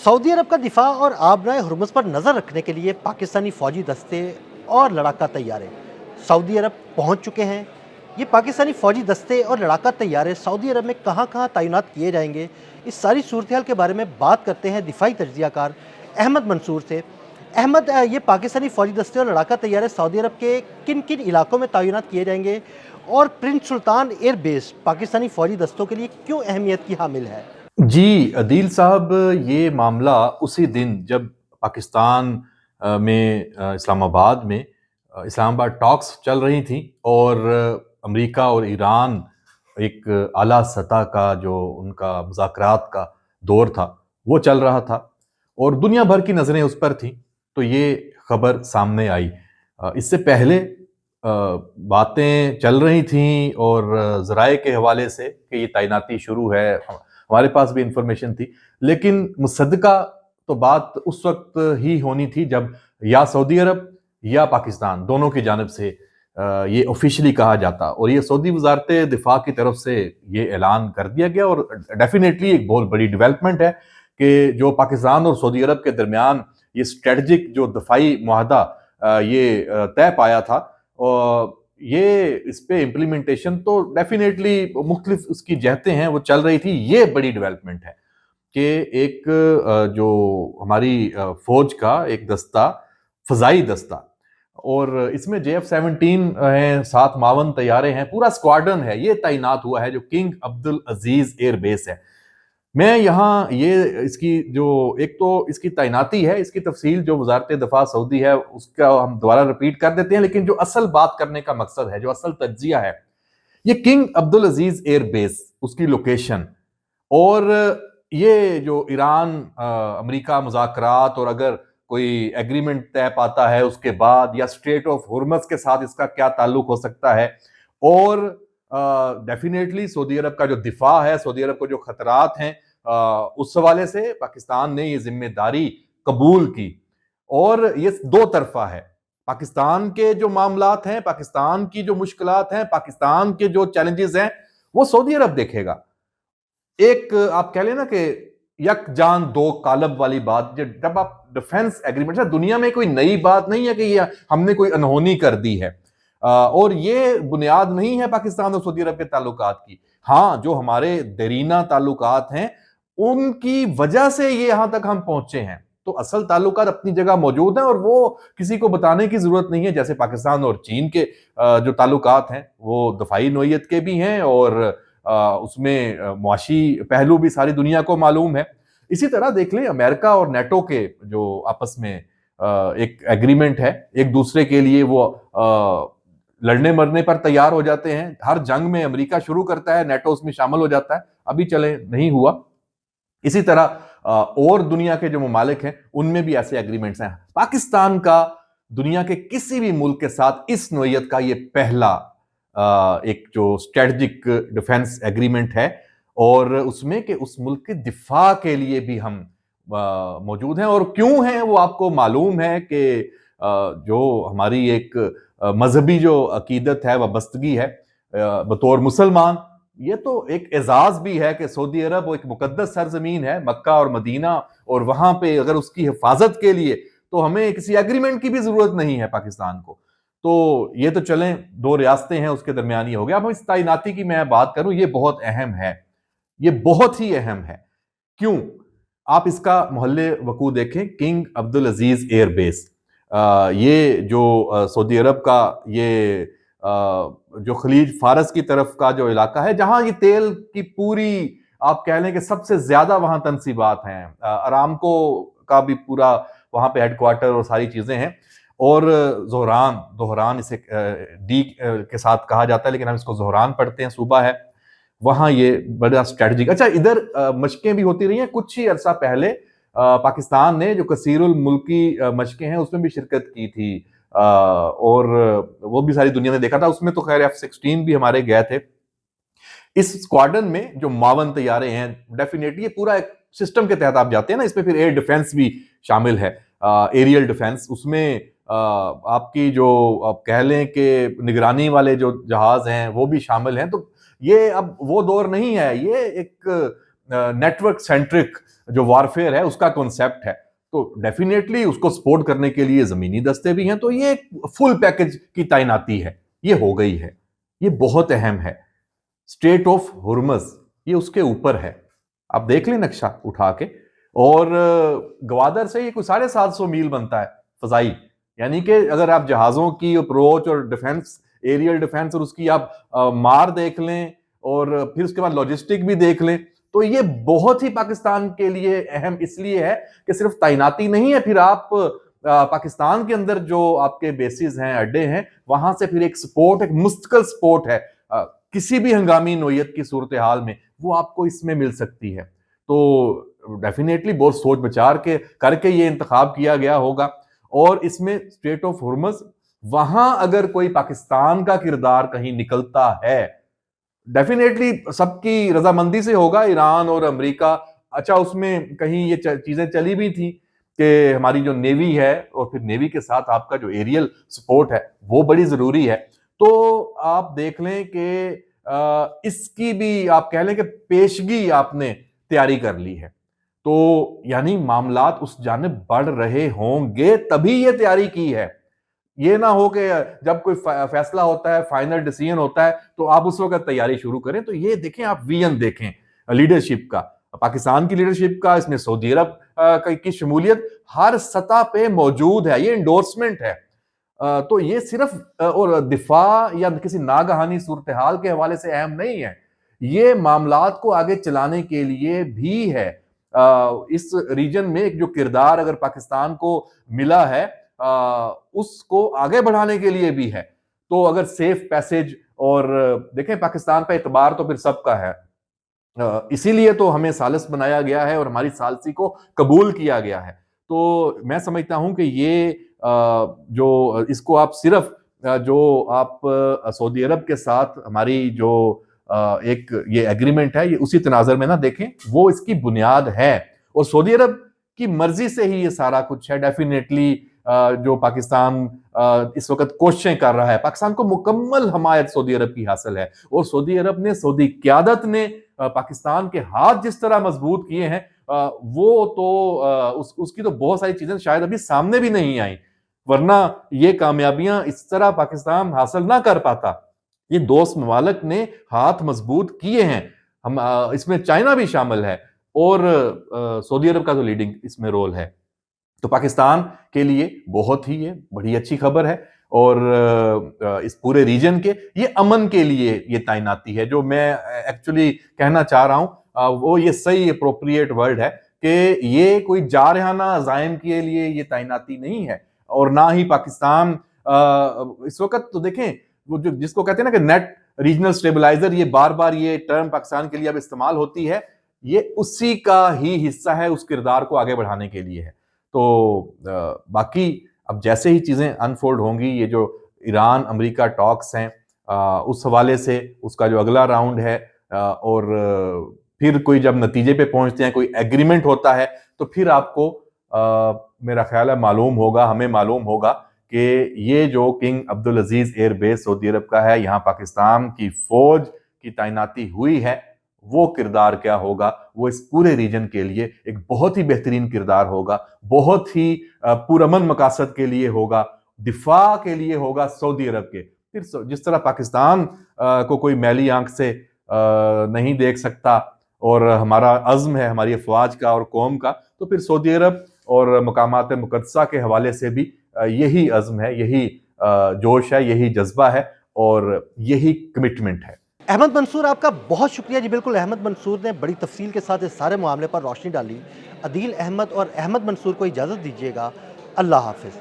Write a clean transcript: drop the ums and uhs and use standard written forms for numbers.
Saudi अरब का दिफा और आबराए हुर्मुज़ पर नज़र रखने के लिए पाकिस्तानी फ़ौजी दस्ते और लड़ाका तैयारे सऊदी अरब पहुंच चुके हैं। ये पाकिस्तानी फ़ौजी दस्ते और लड़ाका तैयारे सऊदी अरब में कहां कहां तैनात किए जाएंगे, इस सारी सूरत हाल के बारे में बात करते हैं दिफाई तज्ज़ियाकार अहमद मंसूर से। अहमद, ये पाकिस्तानी फ़ौजी दस्ते और लड़ाका तैयारे सऊदी अरब के किन किन इलाकों में तैनात किए जाएंगे और प्रिंस सुल्तान एयर बेस पाकिस्तानी फ़ौजी दस्तों के लिए क्यों अहमियत की हामिल है? जी, अदील साहब, ये मामला उसी दिन जब पाकिस्तान में इस्लामाबाद में इस्लामाबाद टॉक्स चल रही थी और अमेरिका और ईरान एक आला सतह का जो उनका मुज़ाकरात का दौर था वो चल रहा था और दुनिया भर की नज़रें उस पर थीं, तो ये खबर सामने आई। इससे पहले बातें चल रही थीं और ज़राए के हवाले से कि ये तैनाती शुरू है, हमारे पास भी इंफॉर्मेशन थी, लेकिन मुसद्दका तो बात उस वक्त ही होनी थी जब या सऊदी अरब या पाकिस्तान दोनों की जानिब से ये ऑफिशियली कहा जाता और ये सऊदी वजारत दिफा की तरफ से ये ऐलान कर दिया गया। और डेफिनेटली एक बहुत बड़ी डेवलपमेंट है कि जो पाकिस्तान और सऊदी अरब के दरमियान ये स्ट्रेटजिक जो दफाई मुआहदा ये तय पाया था, और ये इस पे इम्प्लीमेंटेशन तो डेफिनेटली मुख्तलिफ उसकी जहतें हैं वो चल रही थी। ये बड़ी डेवलपमेंट है कि एक जो हमारी फौज का एक दस्ता, फजाई दस्ता, और इसमें JF-17 हैं, 7 मावन तैयारे हैं, पूरा स्क्वाड्रन है, ये तैनात हुआ है जो किंग अब्दुल अजीज एयर बेस है। मैं यहाँ ये इसकी जो एक तो इसकी तैनाती है, इसकी तफसील जो वजारत दफा सऊदी है उसका हम दोबारा रिपीट कर देते हैं, लेकिन जो असल बात करने का मकसद है, जो असल तज्जिया है, ये किंग अब्दुल अजीज एयर बेस, उसकी लोकेशन, और ये जो ईरान अमेरिका मुज़ाकरात और अगर कोई एग्रीमेंट तय पाता है उसके बाद, या स्ट्रेट ऑफ हुर्मुज़ के साथ इसका क्या ताल्लुक हो सकता है, और डेफिनेटली सऊदी अरब का जो दिफा है, सऊदी अरब को जो खतरात हैं, उस हवाले से पाकिस्तान ने ये जिम्मेदारी कबूल की। और ये दो तरफा है, पाकिस्तान के जो मामलात हैं, पाकिस्तान की जो मुश्किलात हैं, पाकिस्तान के जो चैलेंजेस हैं, वो सऊदी अरब देखेगा। एक आप कह लेना कि यक जान दो कालब वाली बात, जब आप डिफेंस एग्रीमेंट, दुनिया में कोई नई बात नहीं है कि ये हमने कोई अनहोनी कर दी है, और ये बुनियाद नहीं है पाकिस्तान और सऊदी अरब के ताल्लुकात की। हाँ, जो हमारे देरीना ताल्लुकात हैं उनकी वजह से ये यहां तक हम पहुंचे हैं, तो असल ताल्लुकात अपनी जगह मौजूद हैं और वो किसी को बताने की जरूरत नहीं है। जैसे पाकिस्तान और चीन के जो ताल्लुकात हैं वो दफाई नोयत के भी हैं और उसमें मुआशी पहलू भी सारी दुनिया को मालूम है। इसी तरह देख लें अमेरिका और नेटो के जो आपस में एक एग्रीमेंट है, एक दूसरे के लिए वो लड़ने मरने पर तैयार हो जाते हैं। हर जंग में अमेरिका शुरू करता है, नेटो उसमें शामिल हो जाता है, अभी चले नहीं हुआ। इसी तरह और दुनिया के जो ममालिक हैं उनमें भी ऐसे एग्रीमेंट्स हैं। पाकिस्तान का दुनिया के किसी भी मुल्क के साथ इस नोयत का ये पहला एक जो स्ट्रेटजिक डिफेंस एग्रीमेंट है, और उसमें कि उस मुल्क के दिफा के लिए भी हम मौजूद हैं। और क्यों हैं वो आपको मालूम है कि जो हमारी एक मजहबी जो अकीदत है, वाबस्तगी है बतौर मुसलमान, ये तो एक एजाज भी है कि सऊदी अरब वो एक मुकद्दस सरजमीन है, मक्का और मदीना, और वहां पे अगर उसकी हिफाजत के लिए तो हमें किसी एग्रीमेंट की भी जरूरत नहीं है पाकिस्तान को। तो ये तो चलें, दो रियासतें हैं उसके दरमियान ही हो गया। अब इस तैनाती की मैं बात करूं, ये बहुत अहम है, ये बहुत ही अहम है। क्यों? आप इसका मोहल्ले वकू देखें, किंग अब्दुल अजीज एयर बेस, ये जो सऊदी अरब का ये जो खलीज फारस की तरफ का जो इलाका है, जहां ये तेल की पूरी आप कह लें कि सबसे ज्यादा वहां तनसीबात हैं, अरामको का भी पूरा वहां पे हेडक्वार्टर और सारी चीजें हैं। और जोहरान, दोहरान इसे डी के साथ कहा जाता है, लेकिन हम इसको जोहरान पढ़ते हैं, सूबा है वहां, ये बड़ा स्ट्रेटजिक। अच्छा, इधर मशकें भी होती रही हैं कुछ ही अरसा पहले। पाकिस्तान ने जो कसीरुल मुल्की मशकें हैं उसमें भी शिरकत की थी, और वो भी सारी दुनिया ने देखा था। उसमें तो खैर F-16 भी हमारे गए थे। इस स्क्वाड्रन में जो 52 तैयारे हैं, डेफिनेटली ये पूरा एक सिस्टम के तहत आप जाते हैं ना, इसमें फिर एयर डिफेंस भी शामिल है, एरियल डिफेंस। उसमें आपकी जो आप कह लें कि निगरानी वाले जो जहाज हैं वो भी शामिल हैं। तो ये अब वो दौर नहीं है, ये एक نیٹ ورک سینٹرک جو وارفیئر ہے اس کا کانسیپٹ ہے، تو ڈیفینیٹلی اس کو سپورٹ کرنے کے لیے زمینی دستے بھی ہیں، تو یہ فل پیکج کی تعیناتی ہے، یہ ہو گئی ہے، یہ بہت اہم ہے۔ اسٹریٹ آف ہرمز یہ اس کے اوپر ہے، آپ دیکھ لیں نقشہ اٹھا کے، اور گوادر سے یہ کوئی 750 میل بنتا ہے فضائی، یعنی کہ اگر آپ جہازوں کی اپروچ اور ڈیفنس، ایریل ڈیفنس اور اس کی آپ مار دیکھ لیں اور پھر اس کے بعد لاجسٹک بھی دیکھ لیں، تو یہ بہت ہی پاکستان کے لیے اہم اس لیے ہے کہ صرف تعیناتی نہیں ہے، پھر آپ پاکستان کے اندر جو آپ کے بیسز ہیں، اڈے ہیں، وہاں سے پھر ایک سپورٹ، ایک مستقل سپورٹ ہے کسی بھی ہنگامی نوعیت کی صورتحال میں، وہ آپ کو اس میں مل سکتی ہے۔ تو ڈیفینیٹلی بہت سوچ بچار کے کر کے یہ انتخاب کیا گیا ہوگا، اور اس میں اسٹریٹ آف ہرمز، وہاں اگر کوئی پاکستان کا کردار کہیں نکلتا ہے، ڈیفینیٹلی سب کی رضامندی سے ہوگا، ایران اور امریکہ، اچھا اس میں کہیں یہ چیزیں چلی بھی تھی کہ ہماری جو نیوی ہے، اور پھر نیوی کے ساتھ آپ کا جو ایریل سپورٹ ہے وہ بڑی ضروری ہے، تو آپ دیکھ لیں کہ اس کی بھی آپ کہہ لیں کہ پیشگی آپ نے تیاری کر لی ہے، تو یعنی معاملات اس جانب بڑھ رہے ہوں گے تبھی یہ تیاری کی ہے، یہ نہ ہو کہ جب کوئی فیصلہ ہوتا ہے، فائنل ڈیسیژن ہوتا ہے، تو آپ اس وقت تیاری شروع کریں۔ تو یہ دیکھیں، آپ ویژن دیکھیں لیڈرشپ کا، پاکستان کی لیڈرشپ کا، اس میں سعودی عرب کی شمولیت ہر سطح پہ موجود ہے، یہ انڈورسمنٹ ہے۔ تو یہ صرف اور دفاع یا کسی ناگہانی صورتحال کے حوالے سے اہم نہیں ہے، یہ معاملات کو آگے چلانے کے لیے بھی ہے۔ اس ریجن میں ایک جو کردار اگر پاکستان کو ملا ہے، اس کو آگے بڑھانے کے لیے بھی ہے، تو اگر سیف پیسج، اور دیکھیں پاکستان پہ اعتبار تو پھر سب کا ہے، اسی لیے تو ہمیں ثالث بنایا گیا ہے اور ہماری ثالثی کو قبول کیا گیا ہے۔ تو میں سمجھتا ہوں کہ یہ جو اس کو آپ صرف جو آپ سعودی عرب کے ساتھ ہماری جو ایک یہ ایگریمنٹ ہے، یہ اسی تناظر میں نہ دیکھیں، وہ اس کی بنیاد ہے، اور سعودی عرب کی مرضی سے ہی یہ سارا کچھ ہے۔ ڈیفینیٹلی جو پاکستان اس وقت کوششیں کر رہا ہے، پاکستان کو مکمل حمایت سعودی عرب کی حاصل ہے، اور سعودی عرب نے، سعودی قیادت نے پاکستان کے ہاتھ جس طرح مضبوط کیے ہیں، وہ تو اس کی تو بہت ساری چیزیں شاید ابھی سامنے بھی نہیں آئیں، ورنہ یہ کامیابیاں اس طرح پاکستان حاصل نہ کر پاتا۔ یہ دوست ممالک نے ہاتھ مضبوط کیے ہیں، ہم اس میں چائنا بھی شامل ہے، اور سعودی عرب کا تو لیڈنگ اس میں رول ہے۔ تو پاکستان کے لیے بہت ہی یہ بڑی اچھی خبر ہے، اور اس پورے ریجن کے یہ امن کے لیے یہ تعیناتی ہے۔ جو میں ایکچولی کہنا چاہ رہا ہوں وہ یہ صحیح اپروپریٹ ورڈ ہے کہ یہ کوئی جارحانہ عزائم کے لیے یہ تعیناتی نہیں ہے، اور نہ ہی پاکستان اس وقت تو دیکھیں وہ جس کو کہتے ہیں نا کہ نیٹ ریجنل سٹیبلائزر، یہ بار بار یہ ٹرم پاکستان کے لیے اب استعمال ہوتی ہے، یہ اسی کا ہی حصہ ہے، اس کردار کو آگے بڑھانے کے لیے ہے۔ تو باقی اب جیسے ہی چیزیں انفولڈ ہوں گی، یہ جو ایران امریکہ ٹاکس ہیں، اس حوالے سے اس کا جو اگلا راؤنڈ ہے، اور پھر کوئی جب نتیجے پہ پہنچتے ہیں، کوئی ایگریمنٹ ہوتا ہے، تو پھر آپ کو میرا خیال ہے معلوم ہوگا، ہمیں معلوم ہوگا کہ یہ جو کنگ عبدالعزیز ایئر بیس سعودی عرب کا ہے، یہاں پاکستان کی فوج کی تعیناتی ہوئی ہے، وہ کردار کیا ہوگا، وہ اس پورے ریجن کے لیے ایک بہت ہی بہترین کردار ہوگا، بہت ہی پرامن مقاصد کے لیے ہوگا، دفاع کے لیے ہوگا سعودی عرب کے۔ پھر جس طرح پاکستان کو کوئی میلی آنکھ سے نہیں دیکھ سکتا، اور ہمارا عزم ہے ہماری افواج کا اور قوم کا، تو پھر سعودی عرب اور مقامات مقدسہ کے حوالے سے بھی یہی عزم ہے، یہی جوش ہے، یہی جذبہ ہے، اور یہی کمٹمنٹ ہے۔ احمد منصور، آپ کا بہت شکریہ جی۔ بالکل، احمد منصور نے بڑی تفصیل کے ساتھ اس سارے معاملے پر روشنی ڈالی۔ عدیل احمد اور احمد منصور کو اجازت دیجیے گا۔ اللہ حافظ۔